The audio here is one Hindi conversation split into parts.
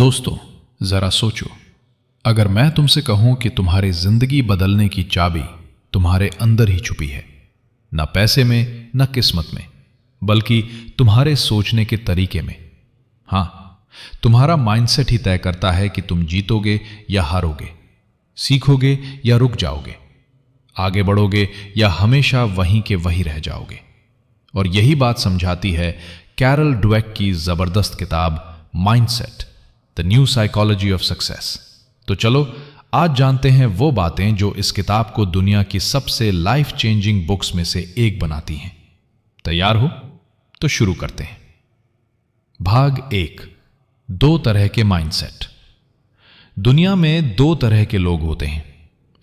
दोस्तों, जरा सोचो, अगर मैं तुमसे कहूं कि तुम्हारी जिंदगी बदलने की चाबी तुम्हारे अंदर ही छुपी है, न पैसे में न किस्मत में, बल्कि तुम्हारे सोचने के तरीके में। हां, तुम्हारा माइंडसेट ही तय करता है कि तुम जीतोगे या हारोगे, सीखोगे या रुक जाओगे, आगे बढ़ोगे या हमेशा वहीं के वहीं रह जाओगे। और यही बात समझाती है कैरल ड्वेक की जबरदस्त किताब mindset, the new psychology of success. तो चलो आज जानते हैं वो बातें जो इस किताब को दुनिया की सबसे लाइफ चेंजिंग बुक्स में से एक बनाती हैं। तैयार हो? तो शुरू करते हैं। भाग 1, 2 तरह के माइंडसेट। दुनिया में 2 तरह के लोग होते हैं,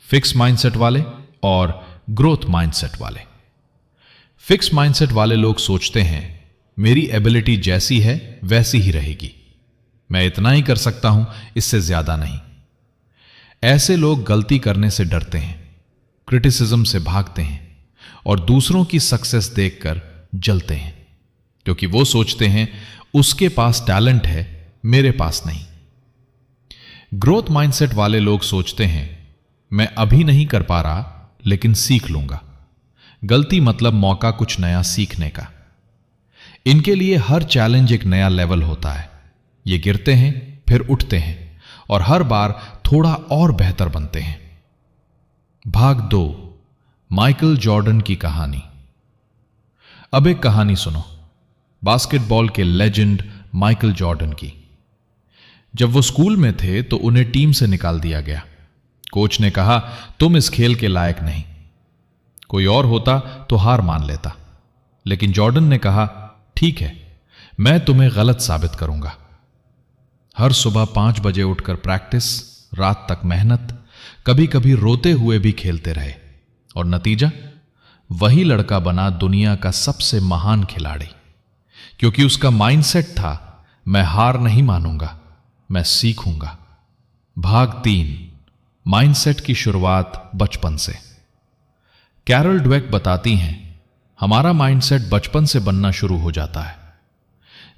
फिक्स माइंडसेट वाले और ग्रोथ माइंडसेट वाले। फिक्स माइंडसेट वाले लोग सोचते हैं मेरी एबिलिटी जैसी है वैसी ही रहेगी, मैं इतना ही कर सकता हूं, इससे ज्यादा नहीं। ऐसे लोग गलती करने से डरते हैं, क्रिटिसिज्म से भागते हैं और दूसरों की सक्सेस देखकर जलते हैं, क्योंकि वो सोचते हैं उसके पास टैलेंट है, मेरे पास नहीं। ग्रोथ माइंडसेट वाले लोग सोचते हैं मैं अभी नहीं कर पा रहा, लेकिन सीख लूंगा। गलती मतलब मौका कुछ नया सीखने का। इनके लिए हर चैलेंज एक नया लेवल होता है। ये गिरते हैं, फिर उठते हैं और हर बार थोड़ा और बेहतर बनते हैं। भाग 2, माइकल जॉर्डन की कहानी। अब एक कहानी सुनो, बास्केटबॉल के लेजेंड माइकल जॉर्डन की। जब वो स्कूल में थे तो उन्हें टीम से निकाल दिया गया। कोच ने कहा तुम इस खेल के लायक नहीं। कोई और होता तो हार मान लेता, लेकिन जॉर्डन ने कहा ठीक है, मैं तुम्हें गलत साबित करूंगा। हर सुबह 5 बजे उठकर प्रैक्टिस, रात तक मेहनत, कभी कभी रोते हुए भी खेलते रहे और नतीजा वही लड़का बना दुनिया का सबसे महान खिलाड़ी, क्योंकि उसका माइंडसेट था मैं हार नहीं मानूंगा, मैं सीखूंगा। भाग 3, माइंडसेट की शुरुआत बचपन से। कैरल ड्वेक बताती हैं हमारा माइंडसेट बचपन से बनना शुरू हो जाता है।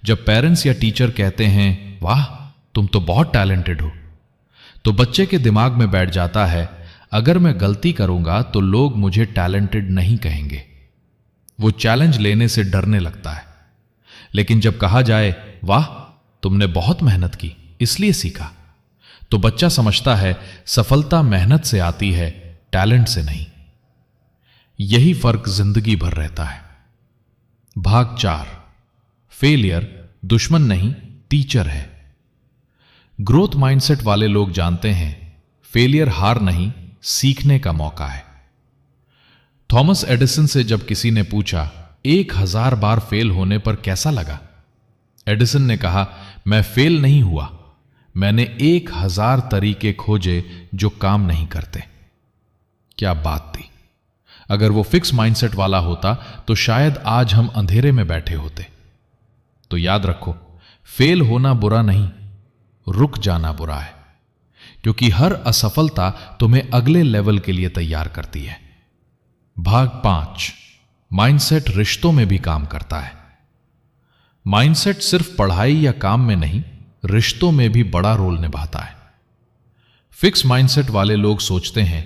जब पेरेंट्स या टीचर कहते हैं वाह तुम तो बहुत टैलेंटेड हो, तो बच्चे के दिमाग में बैठ जाता है अगर मैं गलती करूंगा तो लोग मुझे टैलेंटेड नहीं कहेंगे। वो चैलेंज लेने से डरने लगता है। लेकिन जब कहा जाए वाह तुमने बहुत मेहनत की इसलिए सीखा, तो बच्चा समझता है सफलता मेहनत से आती है, टैलेंट से नहीं। यही फर्क जिंदगी भर रहता है। भाग 4, फेलियर दुश्मन नहीं टीचर है। ग्रोथ माइंडसेट वाले लोग जानते हैं फेलियर हार नहीं, सीखने का मौका है। थॉमस एडिसन से जब किसी ने पूछा 1000 बार फेल होने पर कैसा लगा, एडिसन ने कहा मैं फेल नहीं हुआ, मैंने 1000 तरीके खोजे जो काम नहीं करते। क्या बात थी! अगर वो फिक्स माइंडसेट वाला होता तो शायद आज हम अंधेरे में बैठे होते। तो याद रखो, फेल होना बुरा नहीं, रुक जाना बुरा है, क्योंकि हर असफलता तुम्हें अगले लेवल के लिए तैयार करती है। भाग 5, माइंडसेट रिश्तों में भी काम करता है। माइंडसेट सिर्फ पढ़ाई या काम में नहीं, रिश्तों में भी बड़ा रोल निभाता है। फिक्स माइंडसेट वाले लोग सोचते हैं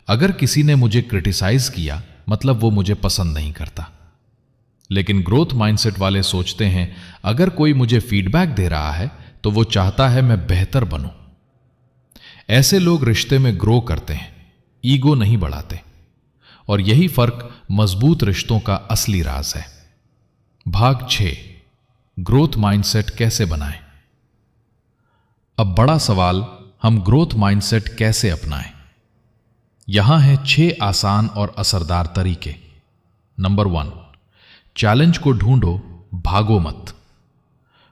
अगर किसी ने मुझे क्रिटिसाइज किया मतलब वो मुझे पसंद नहीं करता। लेकिन ग्रोथ माइंडसेट वाले सोचते हैं अगर कोई मुझे फीडबैक दे रहा है तो वो चाहता है मैं बेहतर बनूं। ऐसे लोग रिश्ते में ग्रो करते हैं, ईगो नहीं बढ़ाते, और यही फर्क मजबूत रिश्तों का असली राज है। भाग 6, ग्रोथ माइंडसेट कैसे बनाएं। अब बड़ा सवाल, हम ग्रोथ माइंडसेट कैसे अपनाएं? यहां हैं 6 आसान और असरदार तरीके। नंबर 1, चैलेंज को ढूंढो, भागो मत।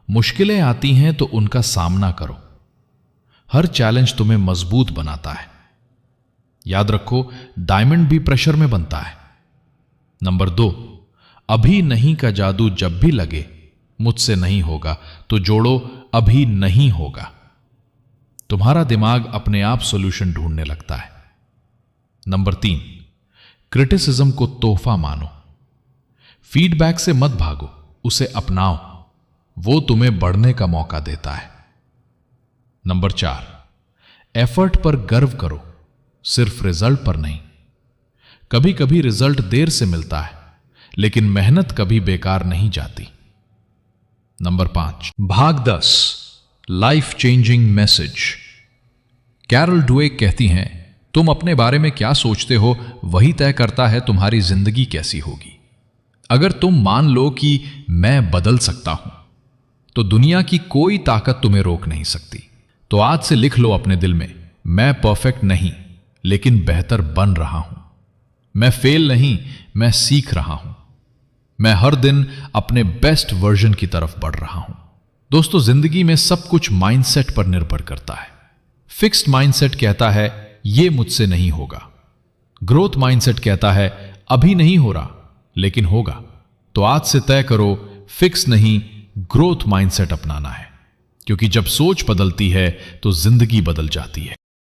मुश्किलें आती हैं तो उनका सामना करो। हर चैलेंज तुम्हें मजबूत बनाता है। याद रखो, डायमंड भी प्रेशर में बनता है। नंबर 2, अभी नहीं का जादू जब भी लगे मुझसे नहीं होगा तो जोड़ो अभी नहीं होगा। तुम्हारा दिमाग अपने आप सॉल्यूशन ढूंढने लगता है। नंबर 3, क्रिटिसिज्म को तोहफा मानो। फीडबैक से मत भागो, उसे अपनाओ, वो तुम्हें बढ़ने का मौका देता है। नंबर 4, एफर्ट पर गर्व करो, सिर्फ रिजल्ट पर नहीं। कभी कभी रिजल्ट देर से मिलता है, लेकिन मेहनत कभी बेकार नहीं जाती। नंबर 5, भाग 10, life changing message. Carol Dweck कहती हैं, तुम अपने बारे में क्या सोचते हो वही तय करता है तुम्हारी जिंदगी कैसी होगी। अगर तुम मान लो कि मैं बदल सकता हूं, तो दुनिया की कोई ताकत तुम्हें रोक नहीं सकती। तो आज से लिख लो अपने दिल में, मैं परफेक्ट नहीं, लेकिन बेहतर बन रहा हूं। मैं फेल नहीं, मैं सीख रहा हूं। मैं हर दिन अपने बेस्ट वर्जन की तरफ बढ़ रहा हूं। दोस्तों, जिंदगी में सब कुछ माइंडसेट पर निर्भर करता है। फिक्स्ड माइंडसेट कहता है यह मुझसे नहीं होगा। ग्रोथ माइंडसेट कहता है अभी नहीं हो रहा, लेकिन होगा। तो आज से तय करो, फिक्स नहीं, ग्रोथ माइंडसेट अपनाना है, क्योंकि जब सोच बदलती है तो जिंदगी बदल जाती है।